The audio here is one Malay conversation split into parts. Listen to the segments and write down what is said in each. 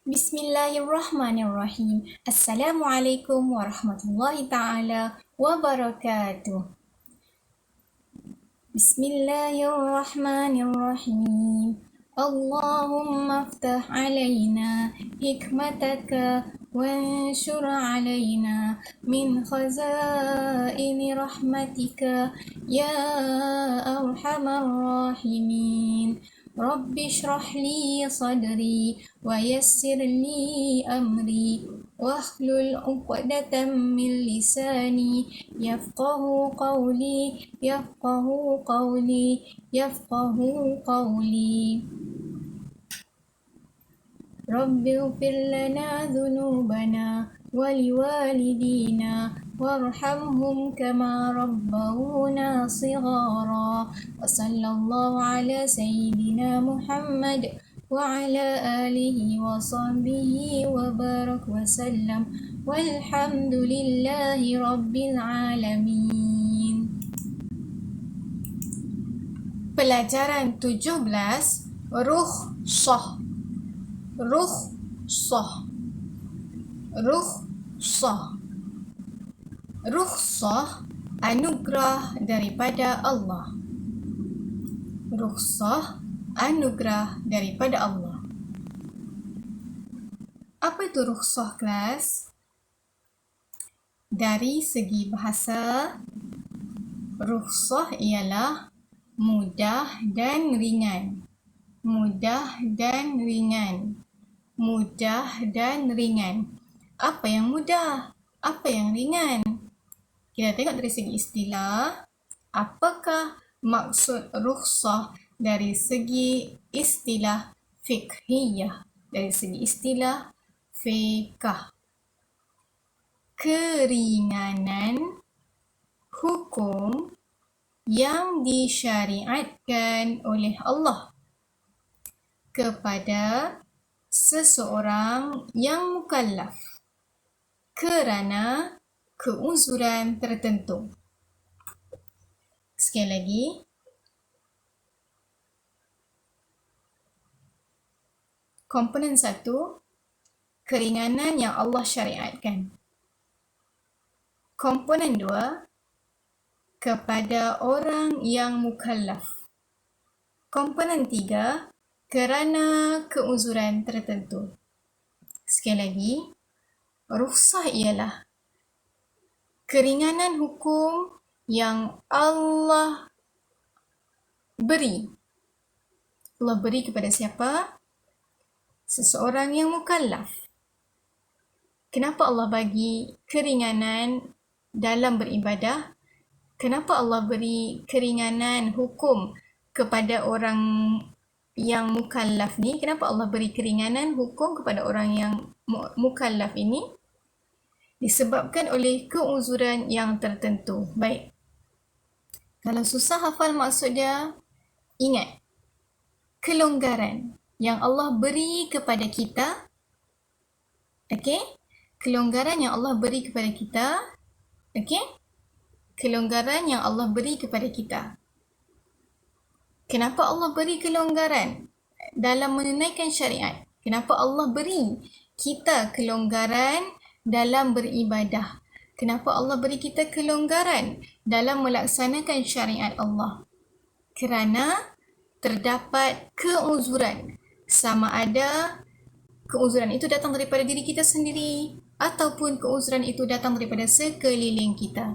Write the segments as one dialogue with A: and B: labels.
A: Bismillahirrahmanirrahim. Assalamualaikum warahmatullahi ta'ala wabarakatuh. Bismillahirrahmanirrahim. Allahumma aftah alaina hikmataka wanshur alaina min khazaini rahmatika ya arhamar rahimin. Rabbi shrah li sadri wa yassir li amri wahlul 'uqdatam min lisani yafqahu qawli yafqahu qawli. Rabbi ighfir lana dhunubana wa liwalidina warhamhum kama rabbawna shighara. Wa sallallahu ala sayyidina Muhammad wa ala alihi wa sahbihi wa barak wa sallam. Walhamdulillahi rabbil alamin. Pelajaran 17, rukhsah. Rukhsah. Rukhsah. Rukhsah, anugerah daripada Allah. Rukhsah, anugerah daripada Allah. Apa itu rukhsah, kelas? Dari segi bahasa, rukhsah ialah mudah dan ringan. Mudah dan ringan. Mudah dan ringan. Apa yang mudah? Apa yang ringan? Kita tengok dari segi istilah. Apakah maksud rukhsah dari segi istilah fiqhiyah? Dari segi istilah fiqh. Keringanan hukum yang disyariatkan oleh Allah kepada seseorang yang mukallaf kerana keuzuran tertentu. Sekali lagi, komponen 1, keringanan yang Allah syariatkan. Komponen 2, kepada orang yang mukallaf. Komponen 3, kerana keuzuran tertentu. Sekali lagi, rukhsah ialah keringanan hukum yang Allah beri. Allah beri kepada siapa? Seseorang yang mukallaf. Kenapa Allah bagi keringanan dalam beribadah? Kenapa Allah beri keringanan hukum kepada orang yang mukallaf ni? Kenapa Allah beri keringanan hukum kepada orang yang mukallaf ini? Disebabkan oleh keuzuran yang tertentu. Baik. Kalau susah hafal maksud dia, ingat. Kelonggaran yang Allah beri kepada kita. Okey? Kelonggaran yang Allah beri kepada kita. Okey? Kelonggaran yang Allah beri kepada kita. Kenapa Allah beri kelonggaran dalam menunaikan syariat? Kenapa Allah beri kita kelonggaran dalam beribadah? Kenapa Allah beri kita kelonggaran dalam melaksanakan syariat Allah? Kerana terdapat keuzuran. Sama ada keuzuran itu datang daripada diri kita sendiri ataupun keuzuran itu datang daripada sekeliling kita.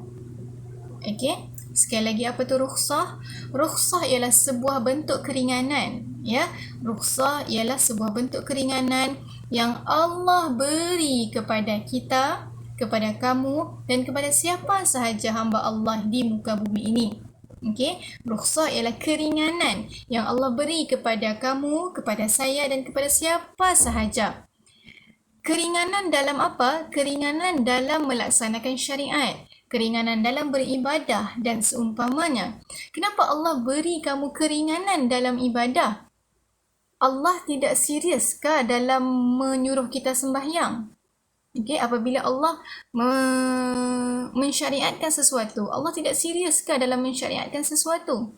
A: Okey? Sekali lagi, apa tu rukhsah? Rukhsah ialah sebuah bentuk keringanan. Ya, rukhsah ialah sebuah bentuk keringanan yang Allah beri kepada kita, kepada kamu dan kepada siapa sahaja hamba Allah di muka bumi ini. Okey, rukhsah ialah keringanan yang Allah beri kepada kamu, kepada saya dan kepada siapa sahaja. Keringanan dalam apa? Keringanan dalam melaksanakan syariat. Keringanan dalam beribadah dan seumpamanya. Kenapa Allah beri kamu keringanan dalam ibadah? Allah tidak seriuskah dalam menyuruh kita sembahyang? Okay, apabila Allah mensyariatkan sesuatu, Allah tidak seriuskah dalam mensyariatkan sesuatu?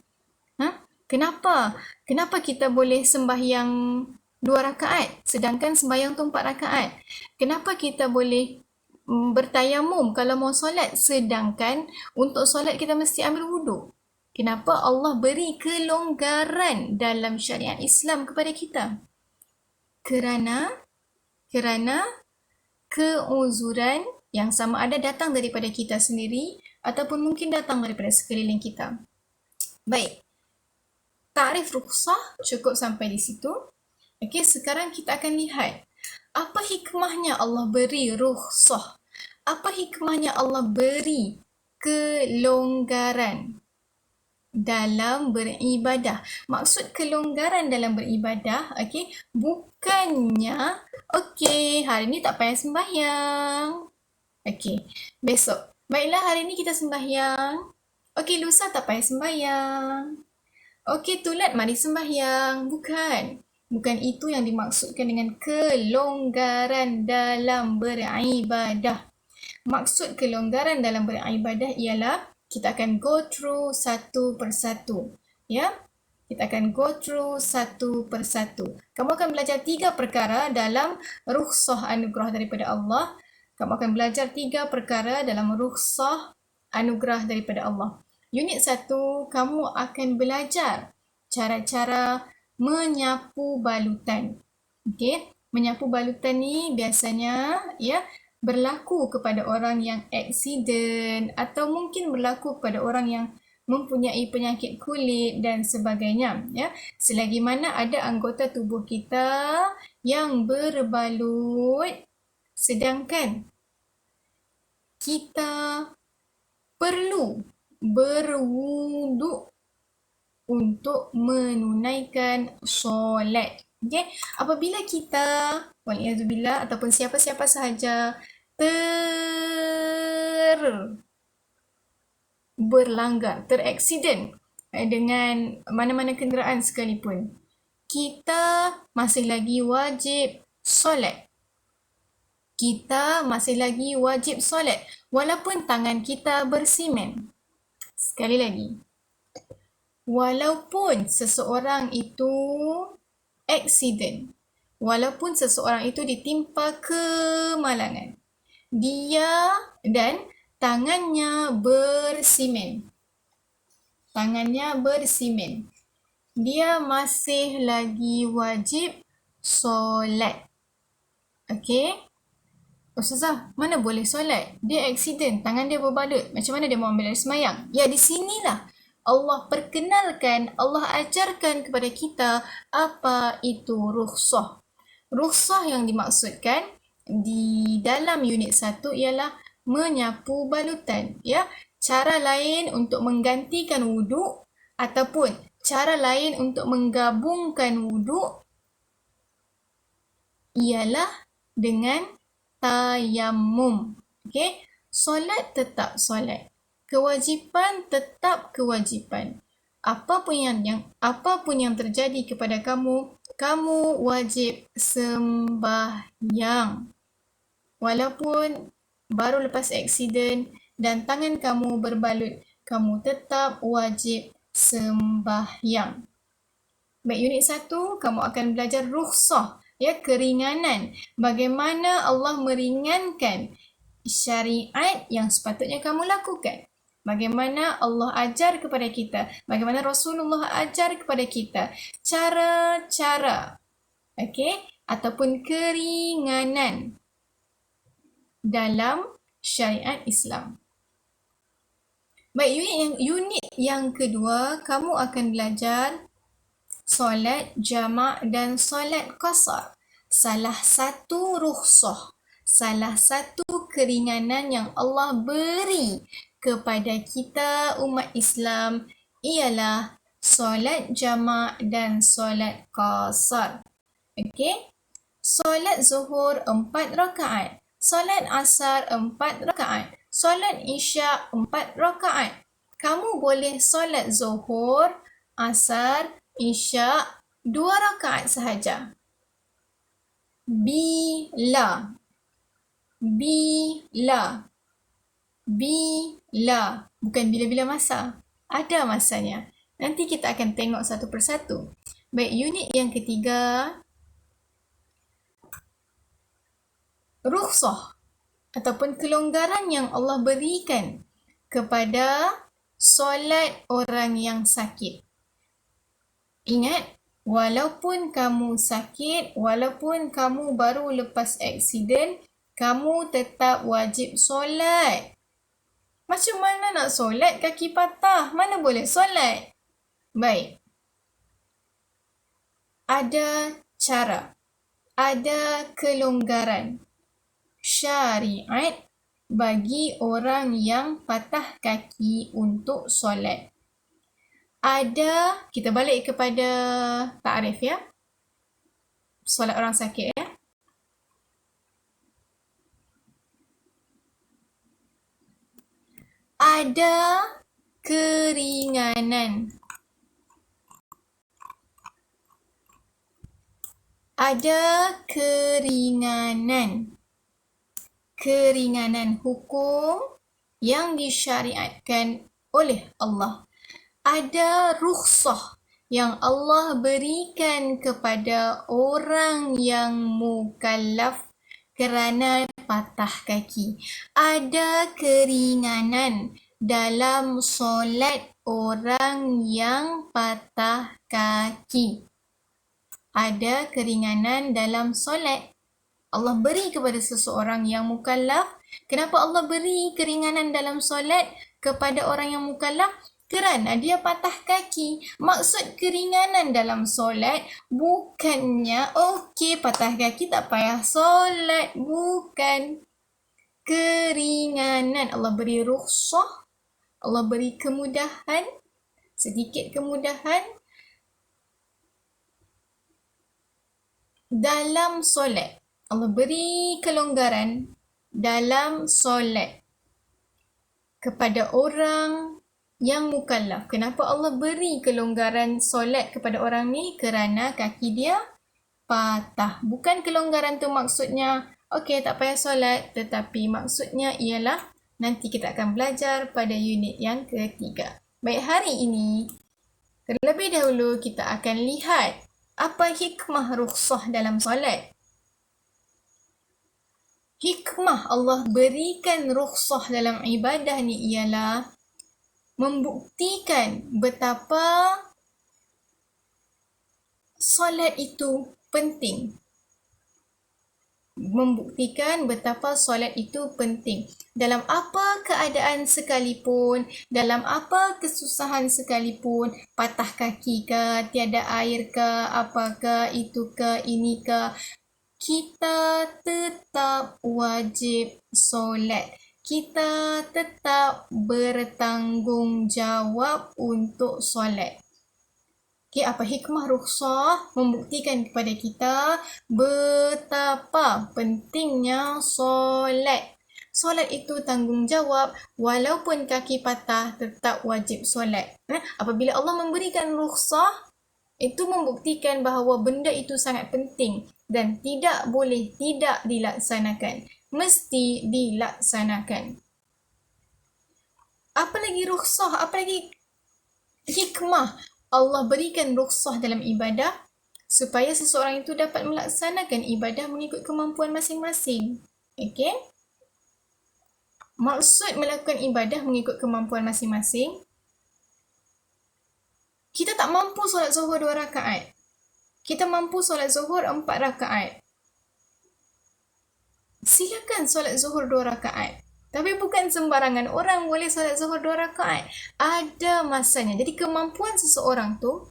A: Kenapa? Kenapa kita boleh sembahyang 2 rakaat, sedangkan sembahyang tu 4 rakaat. Kenapa kita boleh bertayamum kalau mau solat, sedangkan untuk solat kita mesti ambil wuduk? Kenapa Allah beri kelonggaran dalam syariat Islam kepada kita? Kerana keuzuran yang sama ada datang daripada kita sendiri ataupun mungkin datang daripada sekeliling kita. Baik, takrif rukhsah cukup sampai di situ. Okey, sekarang kita akan lihat apa hikmahnya Allah beri rukhsah. Apa hikmahnya Allah beri kelonggaran dalam beribadah. Maksud kelonggaran dalam beribadah, okey, bukannya okey, hari ni tak payah sembahyang. Okey, besok. Baiklah, hari ni kita sembahyang. Okey, lusa tak payah sembahyang. Okey, tulat mari sembahyang. Bukan itu yang dimaksudkan dengan kelonggaran dalam beribadah. Maksud kelonggaran dalam beribadah ialah kita akan go through satu persatu. Ya, kita akan go through satu persatu. Kamu akan belajar 3 perkara dalam rukhsah anugerah daripada Allah. Kamu akan belajar 3 perkara dalam rukhsah anugerah daripada Allah. Unit 1, kamu akan belajar cara-cara menyapu balutan. Okey, menyapu balutan ni biasanya berlaku kepada orang yang aksiden atau mungkin berlaku kepada orang yang mempunyai penyakit kulit dan sebagainya, ya. Selagi mana ada anggota tubuh kita yang berbalut, sedangkan kita perlu berwuduk untuk menunaikan solat. Okay? Apabila kita, waliyahzubillah, ataupun siapa-siapa sahaja berlanggar, teraksiden dengan mana-mana kenderaan sekalipun, kita masih lagi wajib solat. Kita masih lagi wajib solat walaupun tangan kita bersimen. Sekali lagi, walaupun seseorang itu aksiden, walaupun seseorang itu ditimpa kemalangan, dia dan tangannya bersimen, dia masih lagi wajib solat. Okey? Ustazah, mana boleh solat? Dia aksiden, tangan dia berbalut. Macam mana dia mau ambil air semayang? Ya, di sinilah Allah perkenalkan, Allah ajarkan kepada kita apa itu rukhsah. Rukhsah yang dimaksudkan di dalam unit 1 ialah menyapu balutan. Ya, cara lain untuk menggantikan wuduk ataupun cara lain untuk menggabungkan wuduk ialah dengan tayammum. Okey, solat tetap solat. Kewajipan tetap kewajipan. Apapun yang terjadi kepada kamu, kamu wajib sembahyang. Walaupun baru lepas aksiden dan tangan kamu berbalut, kamu tetap wajib sembahyang. Baik, unit 1 kamu akan belajar rukhsah, ya, keringanan. Bagaimana Allah meringankan syariat yang sepatutnya kamu lakukan. Bagaimana Allah ajar kepada kita, bagaimana Rasulullah ajar kepada kita cara-cara, okey, ataupun keringanan dalam syariat Islam. Baik, unit yang kedua kamu akan belajar solat jamak dan solat qasar. Salah satu rukhsah, salah satu keringanan yang Allah beri kepada kita umat Islam ialah solat jamak dan solat qasar. Okey? Solat zuhur 4 rakaat, solat asar 4 rakaat, solat isyak 4 rakaat. Kamu boleh solat zuhur, asar, isyak 2 rakaat sahaja. Bila bukan bila-bila masa. Ada masanya. Nanti kita akan tengok satu persatu. Baik, unit yang ketiga rukhsah ataupun kelonggaran yang Allah berikan kepada solat orang yang sakit. Ingat, walaupun kamu sakit, walaupun kamu baru lepas aksiden, kamu tetap wajib solat. Macam mana nak solat kaki patah? Mana boleh solat? Baik. Ada cara, ada kelonggaran syariat bagi orang yang patah kaki untuk solat. Kita balik kepada takrif ya. Solat orang sakit ya. Ada keringanan. Ada keringanan hukum yang disyariatkan oleh Allah. Ada rukhsah yang Allah berikan kepada orang yang mukallaf kerana patah kaki. Ada keringanan dalam solat orang yang patah kaki. Ada keringanan dalam solat. Allah beri kepada seseorang yang mukallaf. Kenapa Allah beri keringanan dalam solat kepada orang yang mukallaf? Kerana dia patah kaki. Maksud keringanan dalam solat bukannya okey patah kaki tak payah solat. Bukan. Keringanan. Allah beri rukhsah. Allah beri kemudahan. Sedikit kemudahan dalam solat. Allah beri kelonggaran dalam solat kepada orang yang mukallaf. Kenapa Allah beri kelonggaran solat kepada orang ni? Kerana kaki dia patah. Bukan kelonggaran tu maksudnya okey tak payah solat, tetapi maksudnya ialah nanti kita akan belajar pada unit yang ketiga. Baik, hari ini terlebih dahulu kita akan lihat apa hikmah rukhsah dalam solat. Hikmah Allah berikan rukhsah dalam ibadah ni ialah membuktikan betapa solat itu penting. Membuktikan betapa solat itu penting. Dalam apa keadaan sekalipun, dalam apa kesusahan sekalipun, patah kaki ke, tiada air ke, apa ke, itu ke, ini ke, kita tetap wajib solat. Kita tetap bertanggungjawab untuk solat. Okay, apa hikmah rukhsah? Membuktikan kepada kita betapa pentingnya solat. Solat itu tanggungjawab, walaupun kaki patah tetap wajib solat. Apabila Allah memberikan rukhsah, itu membuktikan bahawa benda itu sangat penting dan tidak boleh tidak dilaksanakan. Mesti dilaksanakan. Apa lagi rukhsah? Apa lagi hikmah Allah berikan rukhsah dalam ibadah? Supaya seseorang itu dapat melaksanakan ibadah mengikut kemampuan masing-masing. Okey? Maksud melakukan ibadah mengikut kemampuan masing-masing, kita tak mampu solat zuhur 2 rakaat. Kita mampu solat zuhur 4 rakaat. Silakan solat zuhur 2 rakaat. Tapi bukan sembarangan orang boleh solat zuhur 2 rakaat. Ada masanya. Jadi kemampuan seseorang tu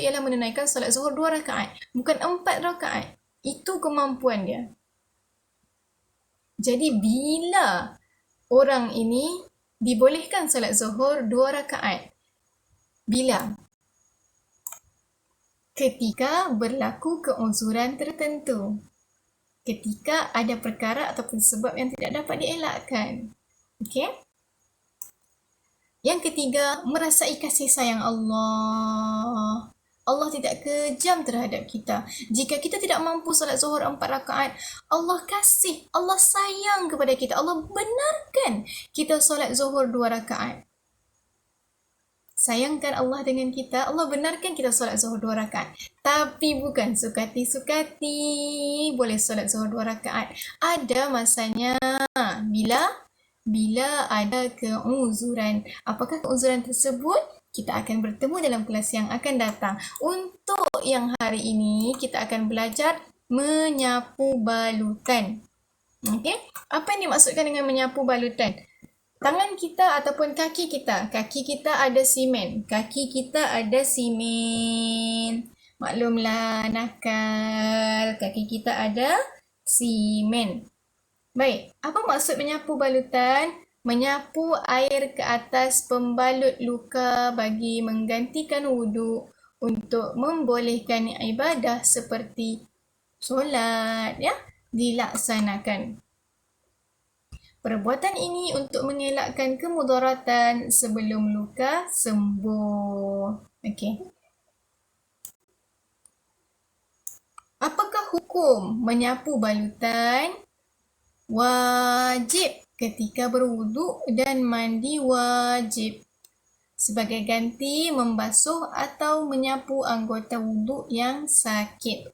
A: ialah menunaikan solat zuhur 2 rakaat. Bukan 4 rakaat. Itu kemampuan dia. Jadi bila orang ini dibolehkan solat zuhur 2 rakaat? Bila? Ketika berlaku keuzuran tertentu. Ketika ada perkara ataupun sebab yang tidak dapat dielakkan. Okey? Yang ketiga, merasai kasih sayang Allah. Allah tidak kejam terhadap kita. Jika kita tidak mampu solat zuhur 4 rakaat, Allah kasih, Allah sayang kepada kita. Allah benarkan kita solat zuhur 2 rakaat. sayangkan Allah dengan kita, Allah benarkan kita solat zuhur 2 rakaat. Tapi bukan sukati-sukati boleh solat zuhur 2 rakaat. Ada masanya bila ada keuzuran. Apakah keuzuran tersebut? Kita akan bertemu dalam kelas yang akan datang. Untuk yang hari ini, kita akan belajar menyapu balutan. Okey? Apa yang dimaksudkan dengan menyapu balutan? Tangan kita ataupun kaki kita. Kaki kita ada simen. Kaki kita ada simen. Maklumlah, nakal. Kaki kita ada simen. Baik, apa maksud menyapu balutan? Menyapu air ke atas pembalut luka bagi menggantikan wuduk untuk membolehkan ibadah seperti solat dilaksanakan. Perbuatan ini untuk mengelakkan kemudaratan sebelum luka sembuh. Okey. Apakah hukum menyapu balutan? Wajib ketika berwuduk dan mandi wajib. Sebagai ganti membasuh atau menyapu anggota wuduk yang sakit.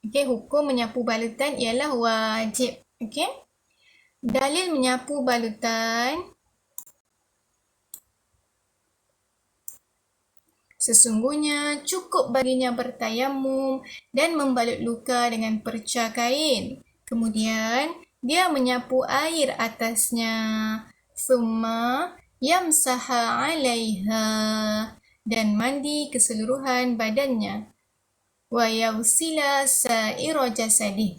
A: Okey, hukum menyapu balutan ialah wajib. Okey. Dalil menyapu balutan. Sesungguhnya cukup baginya bertayamum dan membalut luka dengan perca kain. Kemudian dia menyapu air atasnya. Thumma yamsaha 'alaiha dan mandi keseluruhan badannya. Wa yaghsila sa'ira jasadih.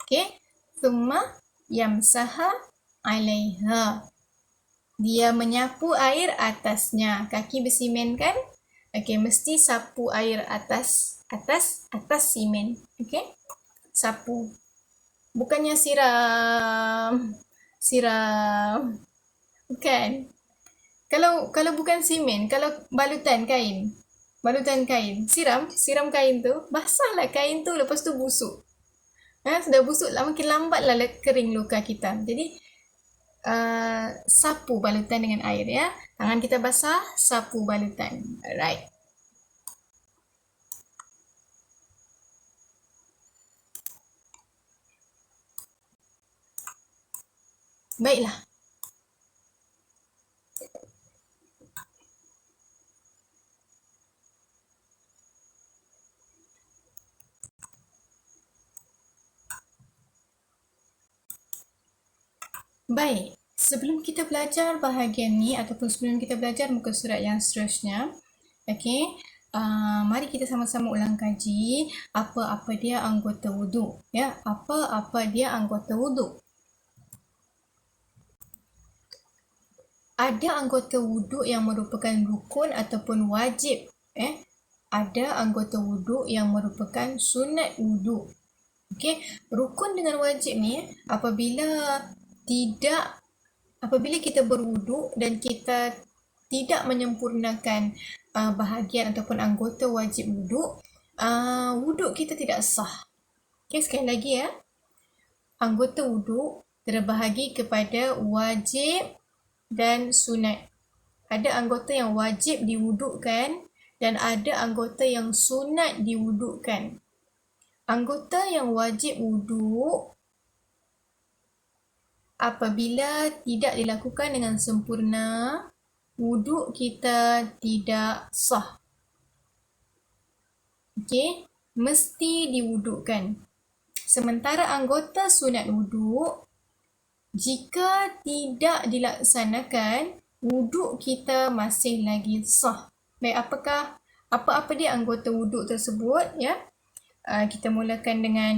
A: Okey. Thumma yamsaha 'alaiha. Dia menyapu air atasnya. Kaki bersimen kan? Okey, mesti sapu air atas simen. Okey? Sapu. Bukannya siram. Bukan. Kalau bukan simen, kalau balutan kain, siram kain tu, basahlah kain tu, lepas tu busuk. Sudah busuk lah, makin lambatlah kering luka kita. Jadi sapu balutan dengan air ya. Tangan kita basah, sapu balutan. Alright. Baiklah. Baik, sebelum kita belajar bahagian ni ataupun sebelum kita belajar muka surat yang seterusnya, okey, mari kita sama-sama ulang kaji apa-apa dia anggota wuduk. Ya, apa-apa dia anggota wuduk. Ada anggota wuduk yang merupakan rukun ataupun wajib. Ada anggota wuduk yang merupakan sunat wuduk. Okey, rukun dengan wajib ni apabila kita berwuduk dan kita tidak menyempurnakan bahagian ataupun anggota wajib wuduk, wuduk kita tidak sah. Okey, sekali lagi ya. Anggota wuduk terbahagi kepada wajib dan sunat. Ada anggota yang wajib diwudukkan dan ada anggota yang sunat diwudukkan. Anggota yang wajib wuduk apabila tidak dilakukan dengan sempurna, wuduk kita tidak sah. Okey, mesti diwudukkan. Sementara anggota sunat wuduk, jika tidak dilaksanakan, wuduk kita masih lagi sah. Baik, apa-apa dia anggota wuduk tersebut ya? Kita mulakan dengan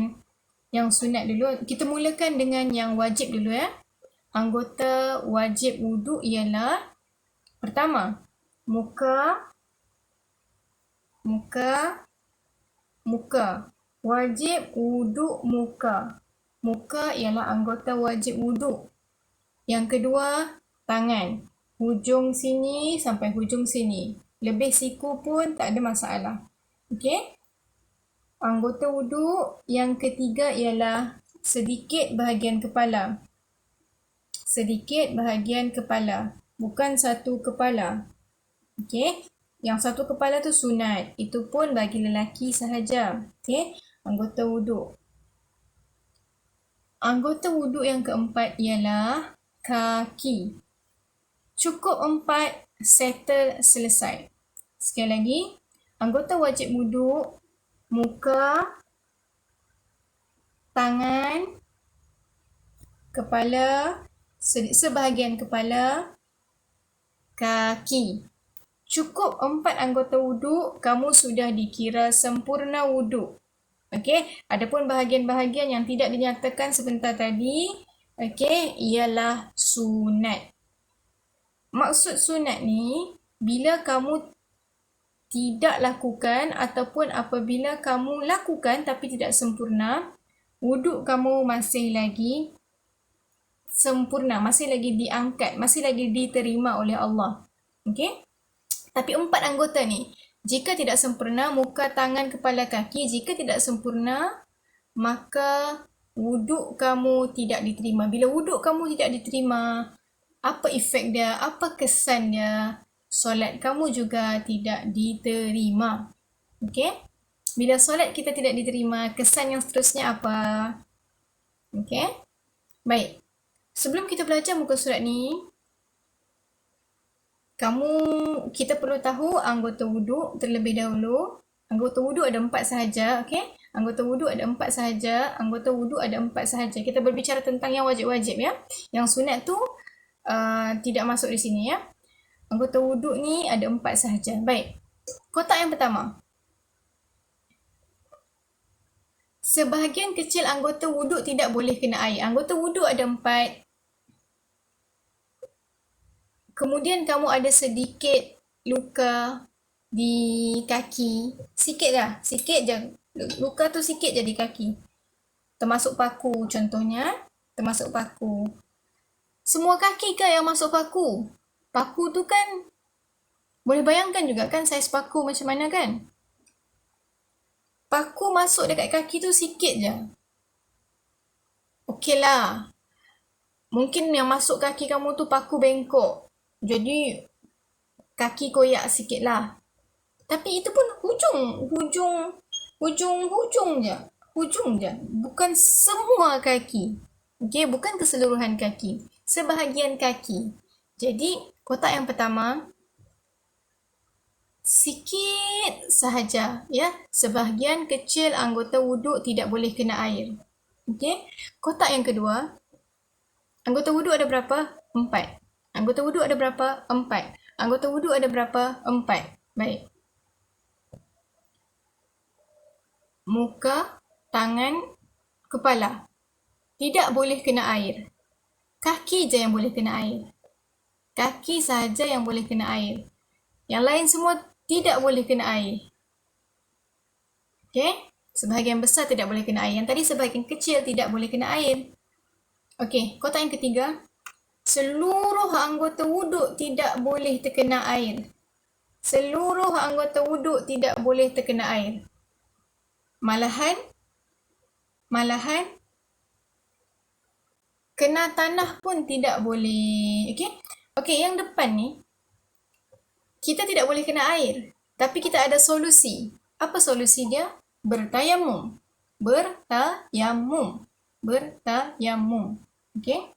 A: yang sunat dulu. Kita mulakan dengan yang wajib dulu ya. Anggota wajib wuduk ialah pertama, muka. Wajib wuduk muka. Muka ialah anggota wajib wuduk. Yang kedua, tangan. Hujung sini sampai hujung sini. Lebih siku pun tak ada masalah. Okey? Anggota wuduk yang ketiga ialah sedikit bahagian kepala. Sedikit bahagian kepala. Bukan satu kepala. Okey? Yang satu kepala tu sunat. Itu pun bagi lelaki sahaja. Okey, anggota wuduk. Anggota wuduk yang keempat ialah kaki. Cukup 4, settle, selesai. Sekali lagi, anggota wajib wuduk, muka, tangan, kepala, sebahagian kepala, kaki. Cukup 4 anggota wuduk, kamu sudah dikira sempurna wuduk. Okey, adapun bahagian-bahagian yang tidak dinyatakan sebentar tadi, okey, ialah sunat. Maksud sunat ni, bila kamu tidak lakukan ataupun apabila kamu lakukan tapi tidak sempurna, wuduk kamu masih lagi sempurna, masih lagi diangkat, masih lagi diterima oleh Allah. Okey? Tapi 4 anggota ni, jika tidak sempurna, muka, tangan, kepala, kaki, jika tidak sempurna, maka wuduk kamu tidak diterima. Bila wuduk kamu tidak diterima, apa efek dia? Apa kesan dia? Solat kamu juga tidak diterima. Okey? Bila solat kita tidak diterima, kesan yang seterusnya apa? Okey? Baik. Sebelum kita belajar muka surat ni, kita perlu tahu anggota wuduk terlebih dahulu. Anggota wuduk ada 4 sahaja, okey? Anggota wuduk ada 4 sahaja, anggota wuduk ada 4 sahaja. Kita berbicara tentang yang wajib-wajib ya. Yang sunat tu tidak masuk di sini ya. Anggota wuduk ni ada 4 sahaja. Baik. Kotak yang pertama. Sebahagian kecil anggota wuduk tidak boleh kena air. Anggota wuduk ada 4. Kemudian kamu ada sedikit luka di kaki. Sikit lah. Sikit je. Luka tu sikit je di kaki. Termasuk paku contohnya. Termasuk paku. Semua kaki ke yang masuk paku? Paku tu kan, boleh bayangkan juga kan saiz paku macam mana kan? Paku masuk dekat kaki tu sikit je. Okey lah. Mungkin yang masuk kaki kamu tu paku bengkok. Jadi kaki koyak sikit lah. Tapi itu pun hujung je. Hujung je. Bukan semua kaki. Okey, bukan keseluruhan kaki. Sebahagian kaki. Jadi kotak yang pertama, sikit sahaja ya. Sebahagian kecil anggota wuduk tidak boleh kena air. Okey. Kotak yang kedua, anggota wuduk ada berapa? 4. Anggota wuduk ada berapa? 4. Anggota wuduk ada berapa? 4. Baik. Muka, tangan, kepala. Tidak boleh kena air. Kaki je yang boleh kena air. Kaki sahaja yang boleh kena air. Yang lain semua tidak boleh kena air. Okey? Sebahagian besar tidak boleh kena air. Yang tadi sebahagian kecil tidak boleh kena air. Okey, kotak yang ketiga. Seluruh anggota wuduk tidak boleh terkena air. Seluruh anggota wuduk tidak boleh terkena air. Malahan kena tanah pun tidak boleh. Okey? Okey, yang depan ni kita tidak boleh kena air, tapi kita ada solusi. Apa solusi dia? Bertayamum. Bertayamum. Okey?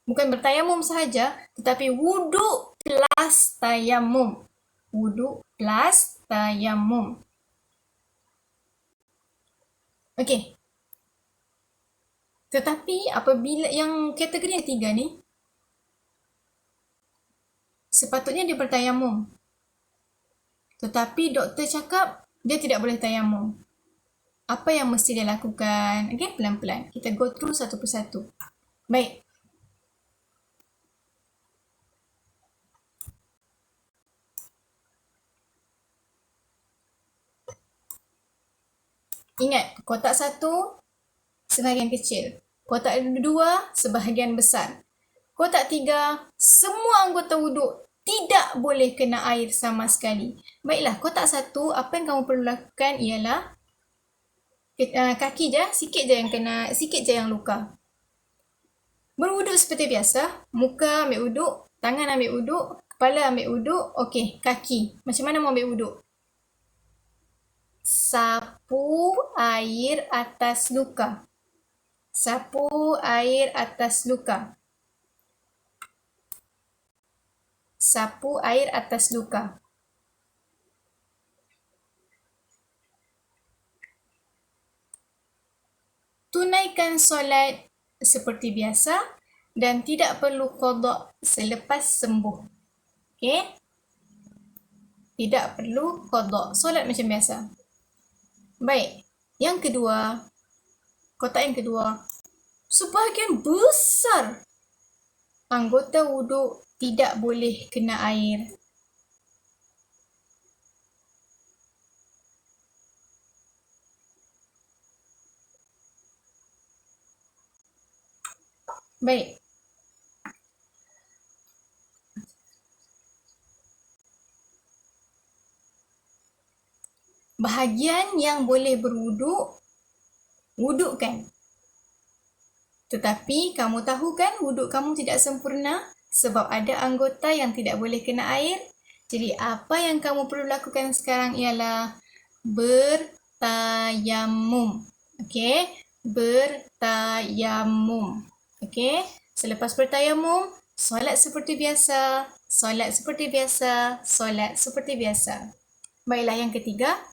A: Bukan bertayamum sahaja, tetapi wuduk plus tayamum. Wuduk plus tayamum. Okey. Tetapi apabila yang kategori yang 3 ni, sepatutnya dia bertayamum. Tetapi doktor cakap dia tidak boleh tayamum. Apa yang mesti dia lakukan? Okey, pelan-pelan. Kita go through satu persatu. Baik. Ingat, kotak 1 sebahagian kecil. Kotak 2 sebahagian besar. Kotak 3 semua anggota wuduk tidak boleh kena air sama sekali. Baiklah, kotak 1 apa yang kamu perlu lakukan ialah kaki je, sikit je yang kena, sikit je yang luka. Berwuduk seperti biasa, muka ambil wuduk, tangan ambil wuduk, Kepala ambil wuduk, okey. Kaki, macam mana mau ambil wuduk? Sapu air atas luka. Sapu air atas luka. Sapu air atas luka. Tunaikan solat seperti biasa dan tidak perlu qada selepas sembuh. Okey? Tidak perlu qada. Solat macam biasa. Baik. Yang kedua, kotak yang kedua. Sebahagian besar anggota wuduk tidak boleh kena air. Baik. Bahagian yang boleh berwuduk, wudukkan. Tetapi kamu tahu kan wuduk kamu tidak sempurna sebab ada anggota yang tidak boleh kena air. Jadi apa yang kamu perlu lakukan sekarang ialah bertayamum. Okey? Bertayamum. Okey? Selepas bertayamum, solat seperti biasa, solat seperti biasa, solat seperti biasa. Baiklah yang ketiga.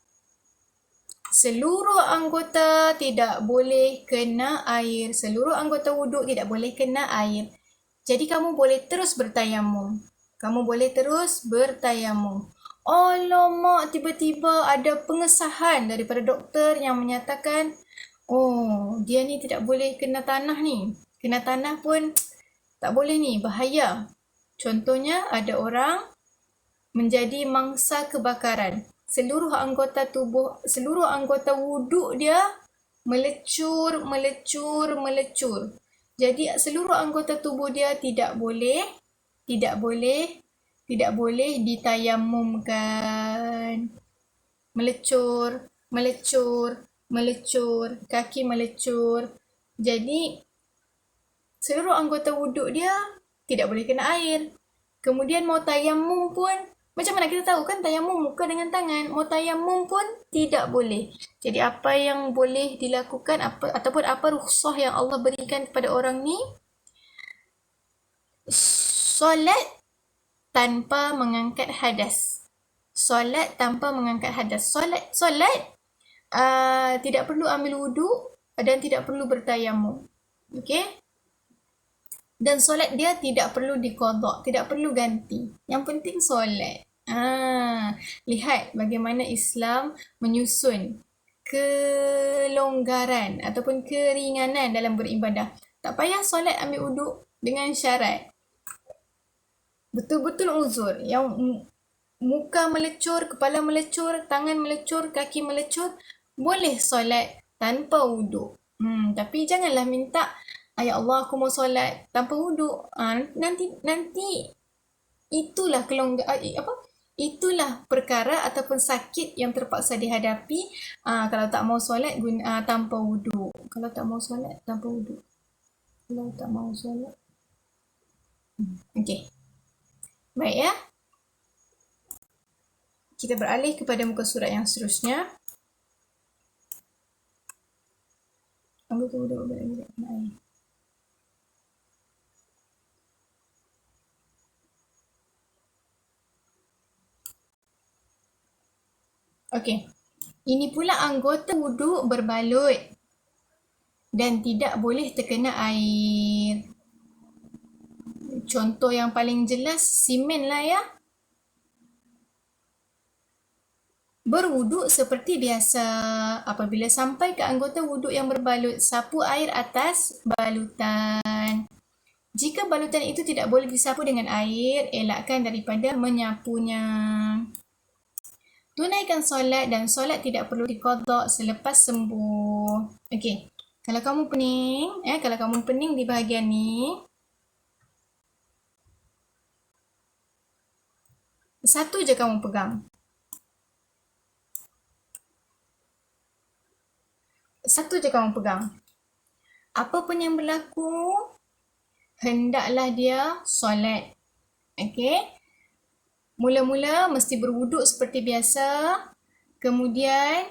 A: Seluruh anggota tidak boleh kena air. Seluruh anggota wuduk tidak boleh kena air. Jadi kamu boleh terus bertayamum. Kamu boleh terus bertayamum. Alamak, tiba-tiba ada pengesahan daripada doktor yang menyatakan, oh, dia ni tidak boleh kena tanah ni. Kena tanah pun tak boleh ni, bahaya. Contohnya ada orang menjadi mangsa kebakaran. Seluruh anggota tubuh, seluruh anggota wuduk dia melecur. Jadi seluruh anggota tubuh dia tidak boleh ditayamumkan. Melecur, kaki melecur. Jadi seluruh anggota wuduk dia tidak boleh kena air. Kemudian mau tayamum pun, macam mana kita tahu kan tayamum muka dengan tangan, mau tayamum pun tidak boleh. Jadi apa yang boleh dilakukan ataupun apa rukhsah yang Allah berikan kepada orang ni? Solat tanpa mengangkat hadas. Solat tanpa mengangkat hadas. Solat tidak perlu ambil wuduk dan tidak perlu bertayamum. Okey? Dan solat dia tidak perlu diqada, tidak perlu ganti. Yang penting solat. Lihat bagaimana Islam menyusun kelonggaran ataupun keringanan dalam beribadah. Tak payah solat ambil wuduk dengan syarat. Betul-betul uzur. Yang muka melecur, kepala melecur, tangan melecur, kaki melecur, boleh solat tanpa wuduk. Tapi janganlah minta, ya Allah aku mau solat tanpa wuduk. Nanti itulah itulah perkara ataupun sakit yang terpaksa dihadapi kalau tak mau solat tanpa wuduk. Kalau tak mau solat tanpa wuduk. Kalau tak mau solat. Okey. Baik ya. Kita beralih kepada muka surat yang seterusnya. Anggota wuduk beralih kena air. Okey. Ini pula anggota wuduk berbalut dan tidak boleh terkena air. Contoh yang paling jelas simen lah ya. Berwuduk seperti biasa. Apabila sampai ke anggota wuduk yang berbalut, sapu air atas balutan. Jika balutan itu tidak boleh disapu dengan air, elakkan daripada menyapunya. Tunaikan solat dan solat tidak perlu diqada selepas sembuh. Okey. Kalau kamu pening di bahagian ni, satu je kamu pegang. Satu je kamu pegang. Apa pun yang berlaku, hendaklah dia solat. Okey? Mula-mula mesti berwuduk seperti biasa. Kemudian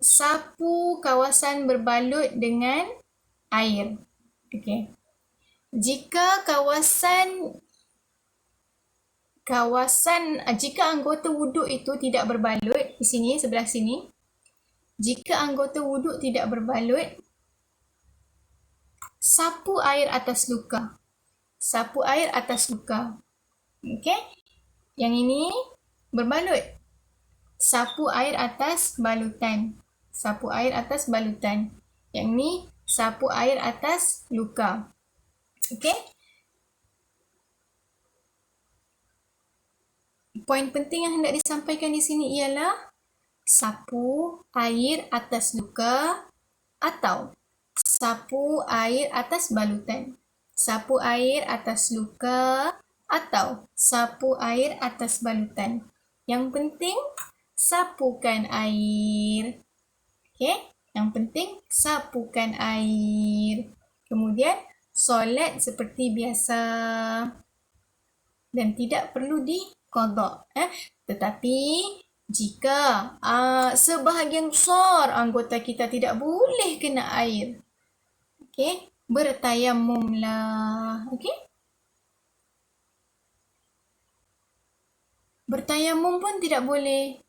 A: sapu kawasan berbalut dengan air. Okey. Jika jika anggota wuduk itu tidak berbalut, di sini, sebelah sini. Jika anggota wuduk tidak berbalut, sapu air atas luka. Sapu air atas luka. Okey? Yang ini berbalut. Sapu air atas balutan. Sapu air atas balutan. Yang ni sapu air atas luka. Okey? Poin penting yang hendak disampaikan di sini ialah sapu air atas luka atau sapu air atas balutan. Sapu air atas luka atau sapu air atas balutan. Yang penting sapukan air. Okey? Yang penting sapukan air. Kemudian solat seperti biasa dan tidak perlu diqada. Tetapi jika sebahagian besar anggota kita tidak boleh kena air, okey, bertayamumlah. Okey? Bertayamum pun tidak boleh.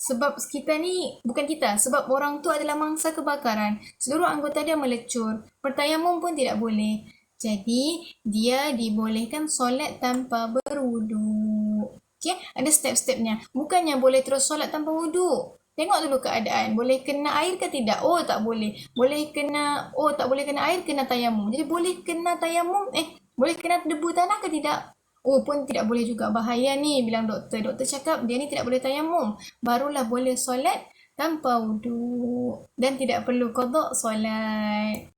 A: Sebab kita ni, bukan kita, sebab orang tu adalah mangsa kebakaran. Seluruh anggota dia melecur. Bertayamum pun tidak boleh. Jadi, dia dibolehkan solat tanpa berwuduk. Okay? Ada step-stepnya. Bukannya boleh terus solat tanpa wuduk. Tengok dulu keadaan. Boleh kena air ke tidak? Oh, tak boleh. Tak boleh kena air, kena tayamum. Jadi, boleh kena tayamum, boleh kena debu tanah ke tidak? Oh, pun tidak boleh juga. Bahaya ni, bilang doktor. Doktor cakap dia ni tidak boleh tayamum. Barulah boleh solat tanpa wuduk. Dan tidak perlu qada solat.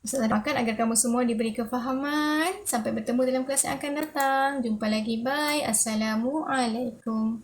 A: Ustazah doakan agar kamu semua diberi kefahaman. Sampai bertemu dalam kelas yang akan datang. Jumpa lagi. Bye. Assalamualaikum.